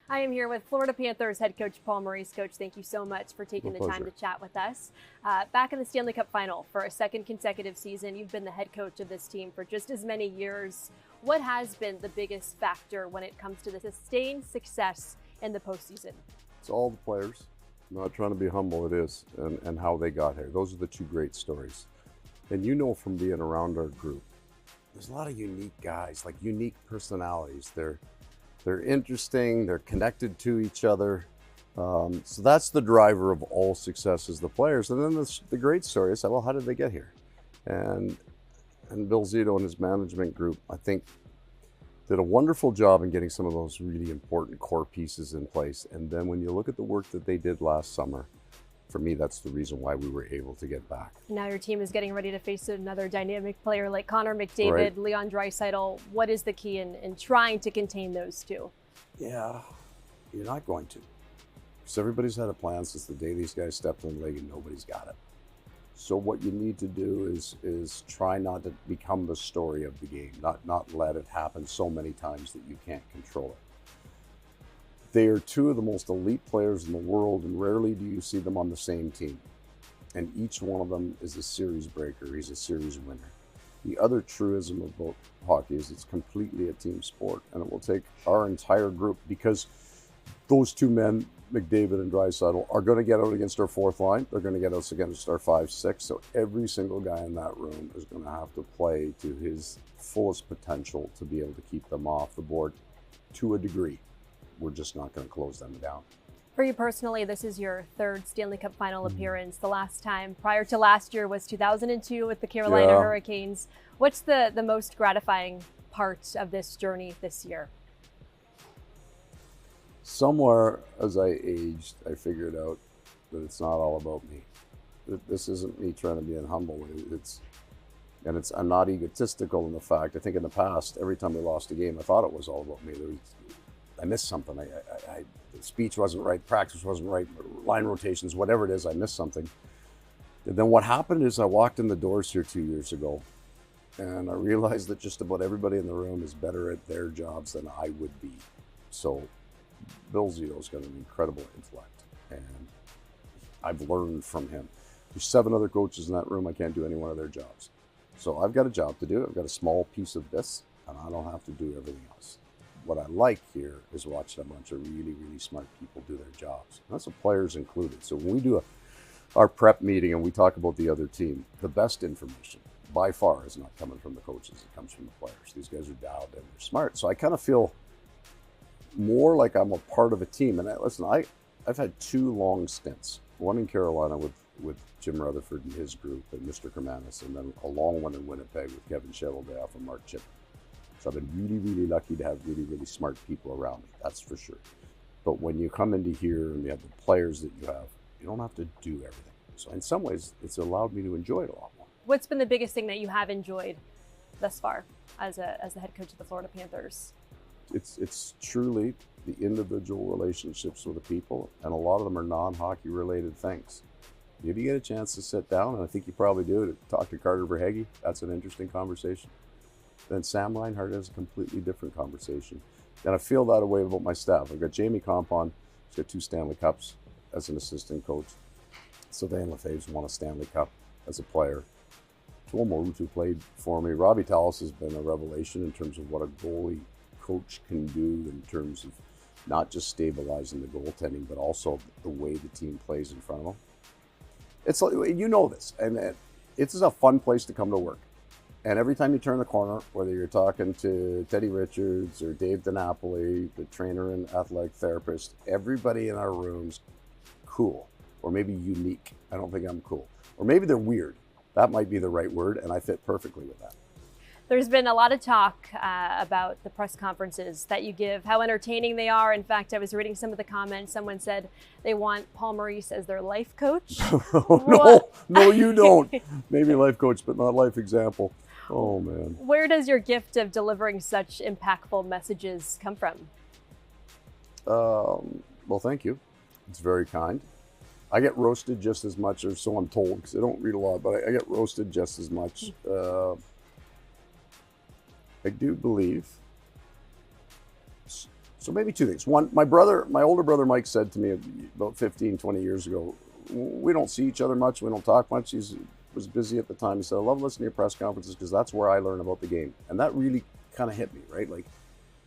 I am here with Florida Panthers head coach Paul Maurice. Coach, thank you so much for taking My the time pleasure. to chat with us. Back in the Stanley Cup final for a second consecutive season, you've been the head coach of this team for just as many years. What has been the biggest factor when it comes to the sustained success in the postseason? It's all the players. I'm not trying to be humble, it is, and how they got here. Those are the two great stories. And you know from being around our group, there's a lot of unique guys, like unique personalities. They're interesting, they're connected to each other. So that's the driver of all success is the players. And then the great story is, well, how did they get here? And Bill Zito and his management group, I think, did a wonderful job in getting some of those really important core pieces in place. And then when you look at the work that they did last summer, for me, that's the reason why we were able to get back. Now your team is getting ready to face another dynamic player like Connor McDavid, Right. Leon Draisaitl. What is the key in trying to contain those two? Yeah, you're not going to. Because everybody's had a plan since the day these guys stepped in the league and nobody's got it. So what you need to do is try not to become the story of the game, not let it happen so many times that you can't control it. They are two of the most elite players in the world, and rarely do you see them on the same team. And each one of them is a series breaker. He's a series winner. The other truism about hockey is it's completely a team sport, and it will take our entire group, because those two men, McDavid and Draisaitl, are going to get out against our fourth line. They're going to get us against our 5-6. So every single guy in that room is going to have to play to his fullest potential to be able to keep them off the board to a degree. We're just not going to close them down. For you personally, this is your third Stanley Cup final appearance. The last time prior to last year was 2002 with the Carolina Yeah. Hurricanes. What's the most gratifying part of this journey this year? Somewhere as I aged, I figured out that it's not all about me. That this isn't me trying to be humble. I'm not egotistical in the fact. I think in the past, every time we lost a game, I thought it was all about me. I missed something. The speech wasn't right, practice wasn't right, line rotations, whatever it is, I missed something. And then what happened is I walked in the doors here 2 years ago, and I realized that just about everybody in the room is better at their jobs than I would be. So Bill Zito's got an incredible intellect, and I've learned from him. There's 7 other coaches in that room. I can't do any one of their jobs. So I've got a job to do. I've got a small piece of this, and I don't have to do everything else. What I like here is watching a bunch of really, really smart people do their jobs. And that's what players included. So when we do our prep meeting and we talk about the other team, the best information by far is not coming from the coaches. It comes from the players. These guys are dialed in. They're smart. So I kind of feel more like I'm a part of a team. And I've had 2 long stints. One in Carolina with Jim Rutherford and his group and Mr. Kermanis, and then a long one in Winnipeg with Kevin Cheveldayoff and Mark Chip. So I've been really, really lucky to have really, really smart people around me, that's for sure. But when you come into here and you have the players that you have, you don't have to do everything. So in some ways, it's allowed me to enjoy it a lot more. What's been the biggest thing that you have enjoyed thus far as the head coach of the Florida Panthers? It's truly the individual relationships with the people, and a lot of them are non-hockey related things. If you get a chance to sit down, and I think you probably do, to talk to Carter Verhaeghe, that's an interesting conversation. Then Sam Reinhart has a completely different conversation. And I feel that way about my staff. I've got Jamie Compon, he's got 2 Stanley Cups as an assistant coach. Sylvain Lefebvre's won a Stanley Cup as a player. Paul Maurice, who played for me. Robbie Tallis has been a revelation in terms of what a goalie coach can do in terms of not just stabilizing the goaltending, but also the way the team plays in front of them. It's like, you know this, and it's a fun place to come to work. And every time you turn the corner, whether you're talking to Teddy Richards or Dave DiNapoli, the trainer and athletic therapist, everybody in our room's cool, or maybe unique. I don't think I'm cool. Or maybe they're weird. That might be the right word, and I fit perfectly with that. There's been a lot of talk about the press conferences that you give, how entertaining they are. In fact, I was reading some of the comments. Someone said they want Paul Maurice as their life coach. No, you don't. Maybe life coach, but not life example. Oh, man. Where does your gift of delivering such impactful messages come from? Well, thank you. It's very kind. I get roasted just as much, or so I'm told, because I don't read a lot, but I get roasted just as much. I do believe So maybe two things. One, my older brother Mike said to me about 15, 20 years ago, we don't see each other much, we don't talk much. He was busy at the time. He said, I love listening to your press conferences because that's where I learn about the game. And that really kind of hit me, right? Like,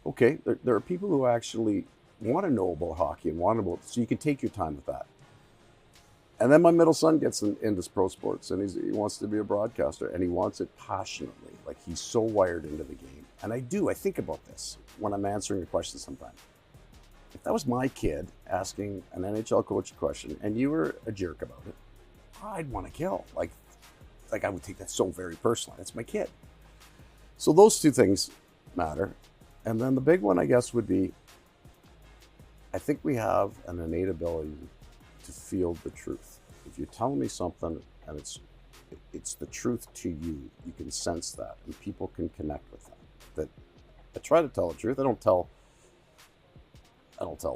okay, there are people who actually want to know about hockey and so you can take your time with that. And then my middle son gets into pro sports, and he wants to be a broadcaster, and he wants it passionately. Like, he's so wired into the game. And I think about this when I'm answering a question sometimes. If that was my kid asking an NHL coach a question, and you were a jerk about it, I'd want to kill. Like I would take that so very personally. That's my kid. So those two things matter. And then the big one, I guess, would be, I think we have an innate ability to feel the truth. If you're telling me something and it's the truth to you, you can sense that, and people can connect with that. That I try to tell the truth. I don't tell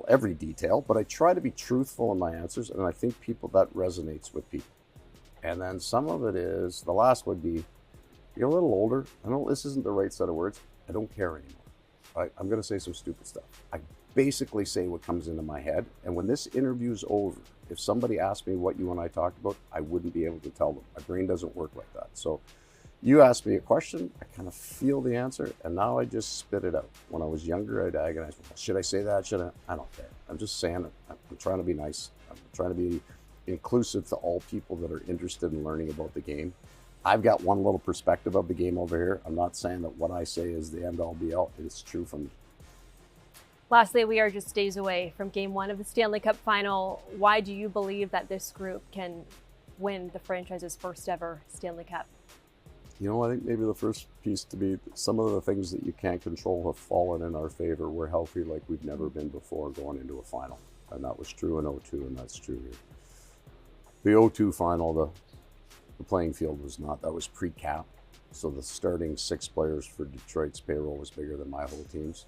every detail, but I try to be truthful in my answers, and I think that resonates with people. And then some of it is, the last would be, you're a little older. I know this isn't the right set of words. I don't care anymore. I'm going to say some stupid stuff. I basically say what comes into my head. And when this interview's over, if somebody asked me what you and I talked about, I wouldn't be able to tell them. My brain doesn't work like that. So you asked me a question, I kind of feel the answer, and now I just spit it out. When I was younger, I'd agonize, should I say that? I don't care. I'm just saying it. I'm trying to be nice. I'm trying to be inclusive to all people that are interested in learning about the game. I've got one little perspective of the game over here. I'm not saying that what I say is the end all be all. It's true for me. Lastly, we are just days away from Game 1 of the Stanley Cup Final. Why do you believe that this group can win the franchise's first ever Stanley Cup? You know, I think maybe the first piece to be some of the things that you can't control have fallen in our favor. We're healthy like we've never been before going into a final. And that was true in 02, and that's true here. The 02 final, the playing field was not. That was pre-cap. So the starting 6 players for Detroit's payroll was bigger than my whole team's.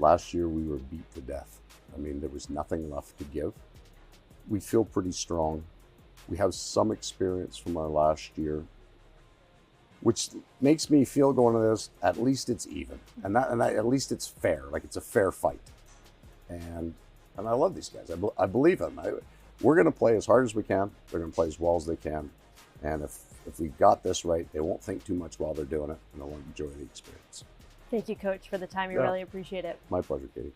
Last year, we were beat to death. I mean, there was nothing left to give. We feel pretty strong. We have some experience from our last year, which makes me feel going to this, at least it's even. At least it's fair, like it's a fair fight. And I love these guys. I believe them. We're going to play as hard as we can. They're going to play as well as they can. And if we got this right, they won't think too much while they're doing it, and they'll enjoy the experience. Thank you, Coach, for the time. We really appreciate it. My pleasure, Katie.